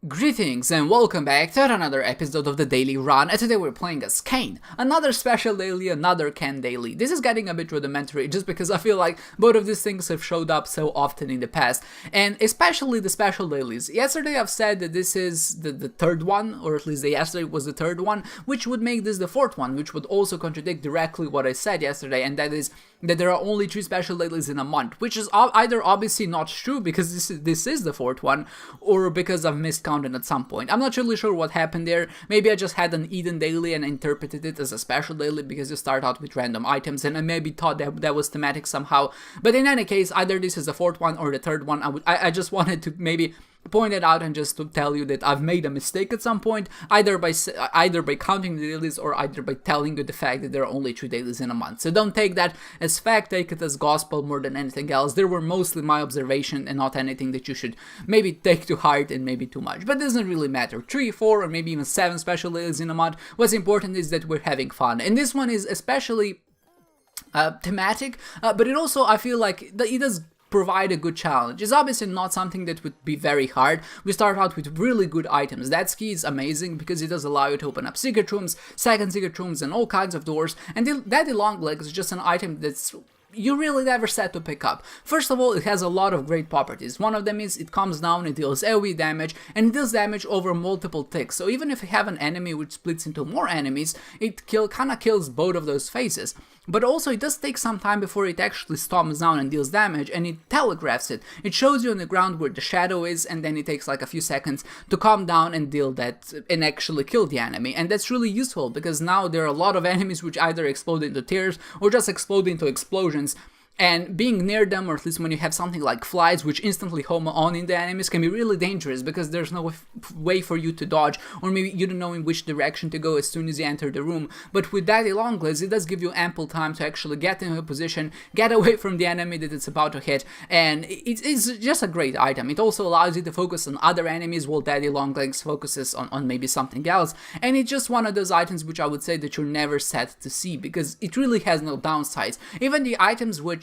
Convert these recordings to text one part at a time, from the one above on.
Greetings and welcome back to another episode of the Daily Run, and today we're playing as Kane. Another special daily, another Ken daily. This is getting a bit rudimentary just because I feel like both of these things have showed up so often in the past, and especially the special dailies. Yesterday I've said that this is the third one, or at least yesterday was the third one, which would make this the fourth one, which would also contradict directly what I said yesterday, and that is that there are only 3 special dailies in a month, which is either obviously not true because this is the fourth one, or because I've miscounted at some point. I'm not really sure what happened there. Maybe I just had an Eden daily and interpreted it as a special daily because you start out with random items, and I maybe thought that was thematic somehow. But in any case, either this is the fourth one or the third one. I just wanted to maybe point it out and just to tell you that I've made a mistake at some point, either by counting the dailies or either by telling you the fact that there are only 2 dailies in a month. So don't take that as fact, take it as gospel more than anything else. There were mostly my observation and not anything that you should maybe take to heart and maybe too much. But it doesn't really matter. 3, 4, or maybe even 7 special dailies in a month. What's important is that we're having fun. And this one is especially thematic, but it also, I feel like, it does provide a good challenge. It's obviously not something that would be very hard. We start out with really good items. That ski is amazing because it does allow you to open up secret rooms, second secret rooms, and all kinds of doors. And that long leg is just an item that's you really never set to pick up. First of all, it has a lot of great properties. One of them is it comes down, it deals AoE damage, and it does damage over multiple ticks. So even if you have an enemy which splits into more enemies, it kinda kills both of those phases. But also it does take some time before it actually stomps down and deals damage, and it telegraphs it. It shows you on the ground where the shadow is, and then it takes like a few seconds to calm down and deal that and actually kill the enemy. And that's really useful because now there are a lot of enemies which either explode into tears or just explode into explosions. And being near them, or at least when you have something like flies which instantly home on in the enemies, can be really dangerous because there's no way for you to dodge, or maybe you don't know in which direction to go as soon as you enter the room. But with that elongates, it does give you ample time to actually get into a position, get away from the enemy that it's about to hit, and it's just a great item. It also allows you to focus on other enemies while Daddy Longlegs focuses on maybe something else, and it's just one of those items which I would say that you're never set to see because it really has no downsides. Even the items which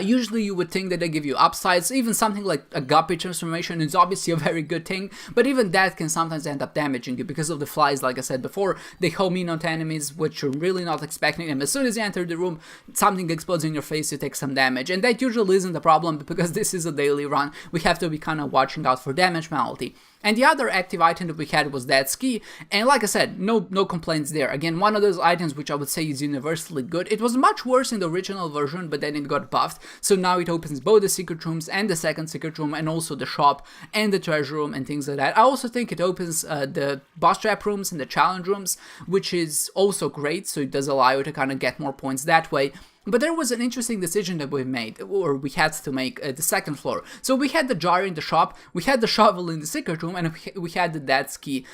usually you would think that they give you upsides. Even something like a guppy transformation is obviously a very good thing, but even that can sometimes end up damaging you because of the flies. Like I said before, they home in on enemies which you're really not expecting, and as soon as you enter the room, something explodes in your face, you take some damage, and that usually isn't a problem because this is a daily run. We have to be kind of watching out for damage penalty. And the other active item that we had was that ski, and like I said, no complaints there. Again, one of those items which I would say is universally good. It was much worse in the original version, but then it got buffed, so now it opens both the secret rooms and the second secret room, and also the shop and the treasure room and things like that. I also think it opens the boss trap rooms and the challenge rooms, which is also great, so it does allow you to kind of get more points that way. But there was an interesting decision that we made, or we had to make, at the second floor. So we had the jar in the shop, we had the shovel in the secret room, and we had the dead ski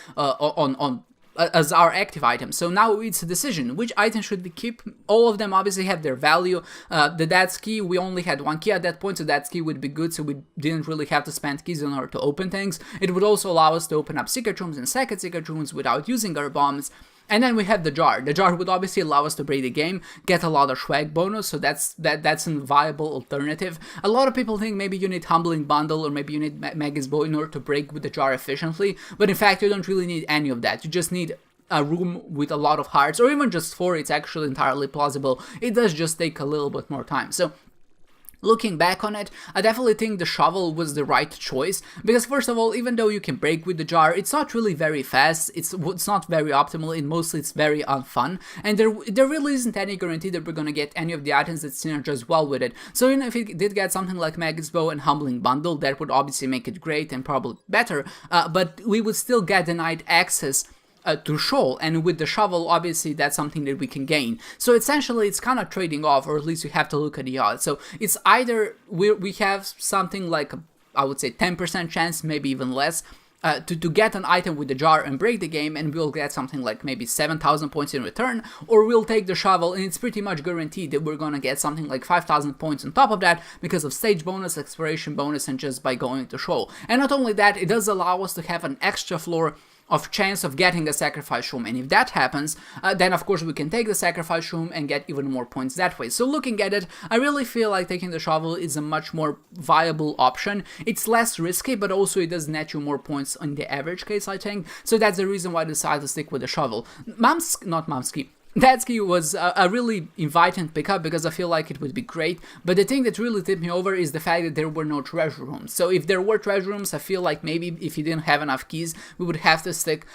as our active item. So now it's a decision, which item should we keep? All of them obviously have their value. The dead ski, we only had 1 key at that point, so that ski would be good, so we didn't really have to spend keys in order to open things. It would also allow us to open up secret rooms and second secret rooms without using our bombs. And then we have the jar. The jar would obviously allow us to break the game, get a lot of swag bonus, so that's a viable alternative. A lot of people think maybe you need Humbling Bundle or maybe you need Maggie's Bow in order to break with the jar efficiently, but in fact you don't really need any of that. You just need a room with a lot of hearts, or even just 4, it's actually entirely plausible. It does just take a little bit more time. So looking back on it, I definitely think the shovel was the right choice, because first of all, even though you can break with the jar, it's not really very fast, it's not very optimal, and mostly it's very unfun, and there really isn't any guarantee that we're gonna get any of the items that synergize well with it. So even if it did get something like Maggie's Bow and Humbling Bundle, that would obviously make it great and probably better, but we would still get denied access to shoal, and with the shovel, obviously that's something that we can gain. So essentially it's kind of trading off, or at least you have to look at the odds. So it's either we have something like, I would say 10% chance, maybe even less, to get an item with the jar and break the game, and we'll get something like maybe 7,000 points in return, or we'll take the shovel and it's pretty much guaranteed that we're gonna get something like 5,000 points on top of that because of stage bonus, exploration bonus, and just by going to shoal. And not only that, it does allow us to have an extra floor of chance of getting a sacrifice room, and if that happens, then of course we can take the sacrifice room and get even more points that way. So looking at it, I really feel like taking the shovel is a much more viable option. It's less risky, but also it does net you more points in the average case, I think. So that's the reason why I decided to stick with the shovel. Datsky was a really inviting pickup because I feel like it would be great, but the thing that really tipped me over is the fact that there were no treasure rooms. So if there were treasure rooms, I feel like maybe if you didn't have enough keys, we would have to stick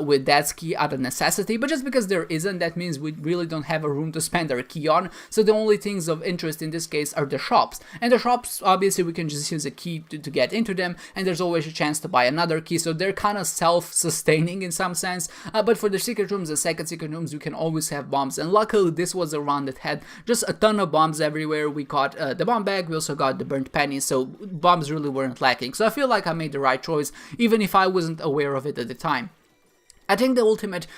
with Datsky out of necessity, but just because there isn't, that means we really don't have a room to spend our key on, so the only things of interest in this case are the shops. And the shops, obviously, we can just use a key to get into them, and there's always a chance to buy another key, so they're kind of self-sustaining in some sense, but for the secret rooms, the second secret rooms, we can always have bombs, and luckily this was a run that had just a ton of bombs everywhere. We got the bomb bag, we also got the burnt pennies, so bombs really weren't lacking. So I feel like I made the right choice, even if I wasn't aware of it at the time. I think the ultimate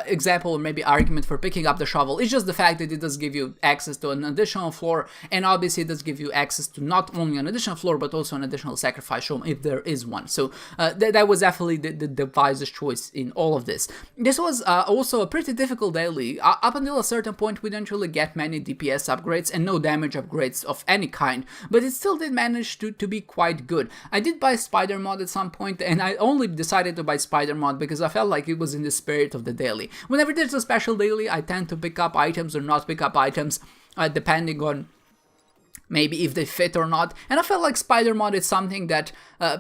example or maybe argument for picking up the shovel is just the fact that it does give you access to an additional floor, and obviously it does give you access to not only an additional floor but also an additional sacrifice room if there is one. So that was definitely the wisest choice in all of this. This was also a pretty difficult daily. Up until a certain point we didn't really get many DPS upgrades and no damage upgrades of any kind, but it still did manage to be quite good. I did buy Spider Mod at some point, and I only decided to buy Spider Mod because I felt like it was in the spirit of the daily. Whenever there's a special daily, I tend to pick up items or not pick up items depending on maybe if they fit or not, and I felt like Spider Mod is something that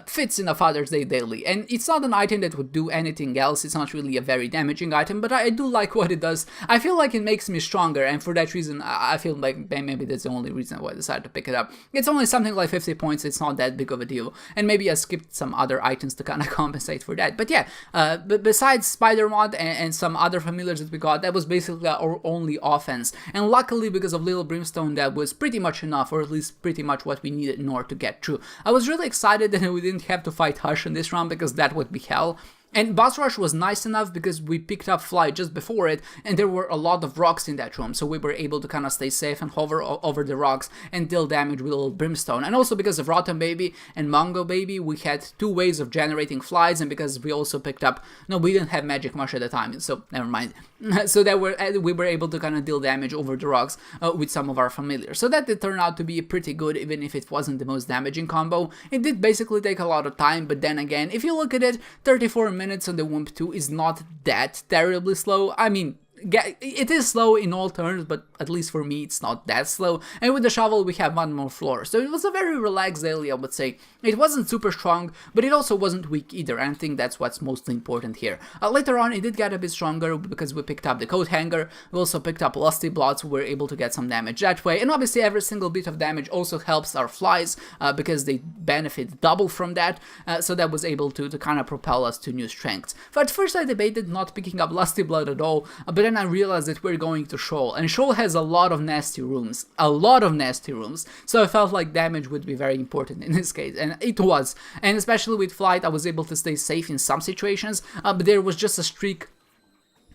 fits in a Father's Day daily, and it's not an item that would do anything else. It's not really a very damaging item, but I do like what it does. I feel like it makes me stronger, and for that reason I feel like maybe that's the only reason why I decided to pick it up. It's only something like 50 points, it's not that big of a deal, and maybe I skipped some other items to kind of compensate for that. But yeah, but besides Spider Mod and some other familiars that we got, that was basically our only offense, and luckily because of Little Brimstone that was pretty much enough, or at least pretty much what we needed in order to get through. I was really excited that we didn't have to fight Hush in this round because that would be hell. And Boss Rush was nice enough because we picked up Fly just before it, and there were a lot of rocks in that room, so we were able to kind of stay safe and hover over the rocks and deal damage with Little Brimstone. And also because of Rotten Baby and Mongo Baby, we had two ways of generating flies, and because we also picked up, no, we didn't have Magic Mush at the time, so never mind. So that we were able to kind of deal damage over the rocks with some of our familiars. So that did turn out to be pretty good, even if it wasn't the most damaging combo. It did basically take a lot of time, but then again, if you look at it, 34 minutes on the Wimp 2 is not that terribly slow. I mean, it is slow in all terms, but at least for me it's not that slow. And with the shovel we have one more floor, so it was a very relaxed daily, I would say. It wasn't super strong, but it also wasn't weak either, and I think that's what's mostly important here. Later on it did get a bit stronger because we picked up the coat hanger, we also picked up Lusty Blood, so we were able to get some damage that way, and obviously every single bit of damage also helps our flies because they benefit double from that, so that was able to kind of propel us to new strengths. So at first I debated not picking up Lusty Blood at all, but then I realized that we're going to Shoal, and Shoal has a lot of nasty rooms, so I felt like damage would be very important in this case, and it was. And especially with Flight, I was able to stay safe in some situations, but there was just a streak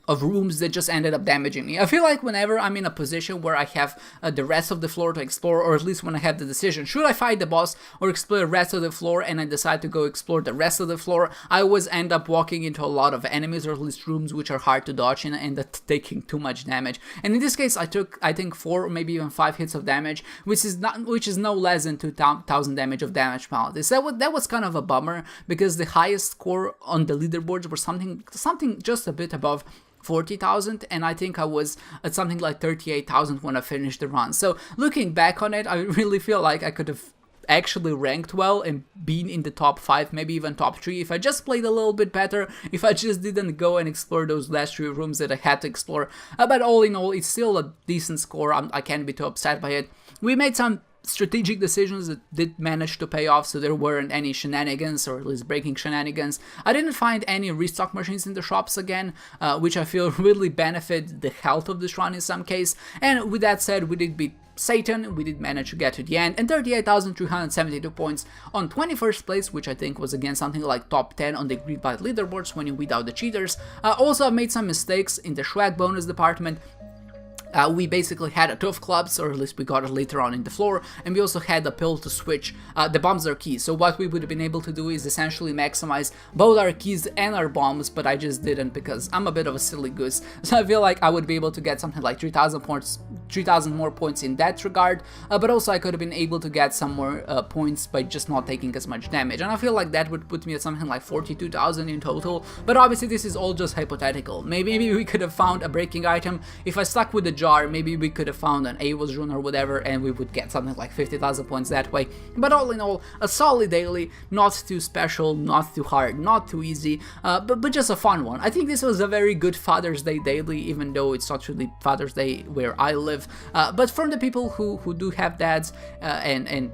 of rooms that just ended up damaging me. I feel like whenever I'm in a position where I have the rest of the floor to explore, or at least when I have the decision, should I fight the boss or explore the rest of the floor, and I decide to go explore the rest of the floor, I always end up walking into a lot of enemies, or at least rooms which are hard to dodge and end up taking too much damage. And in this case I took, I think, 4 or maybe even 5 hits of damage, which is no less than 2,000 damage of damage penalties. That was kind of a bummer, because the highest score on the leaderboards were something just a bit above 40,000, and I think I was at something like 38,000 when I finished the run. So looking back on it, I really feel like I could have actually ranked well and been in the top 5, maybe even top 3, if I just played a little bit better, if I just didn't go and explore those last 3 rooms that I had to explore. But all in all, it's still a decent score. I can't be too upset by it. We made some strategic decisions that did manage to pay off, so there weren't any shenanigans, or at least breaking shenanigans. I didn't find any restock machines in the shops again, which I feel really benefit the health of this run in some case. And with that said, we did beat Satan, we did manage to get to the end, and 38,372 points on 21st place, which I think was again something like top 10 on the Greedbite leaderboards when you weed out the cheaters. Also, I made some mistakes in the swag bonus department. We basically had a 2 of clubs, or at least we got it later on in the floor, and we also had a pill to switch the bombs or keys. So what we would have been able to do is essentially maximize both our keys and our bombs, but I just didn't because I'm a bit of a silly goose. So I feel like I would be able to get something like 3,000 more points in that regard, but also I could have been able to get some more points by just not taking as much damage, and I feel like that would put me at something like 42,000 in total. But obviously this is all just hypothetical. Maybe we could have found a breaking item. If I stuck with the jar, maybe we could have found an Avos rune or whatever, and we would get something like 50,000 points that way. But all in all, a solid daily, not too special, not too hard, not too easy, but just a fun one. I think this was a very good Father's Day daily, even though it's not really Father's Day where I live. But from the people who do have dads and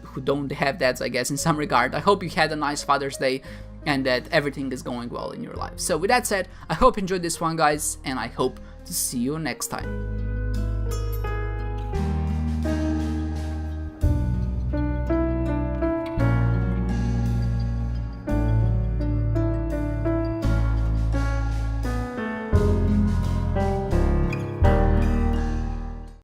who don't have dads, I guess, in some regard, I hope you had a nice Father's Day and that everything is going well in your life. So with that said, I hope you enjoyed this one, guys, and I hope to see you next time.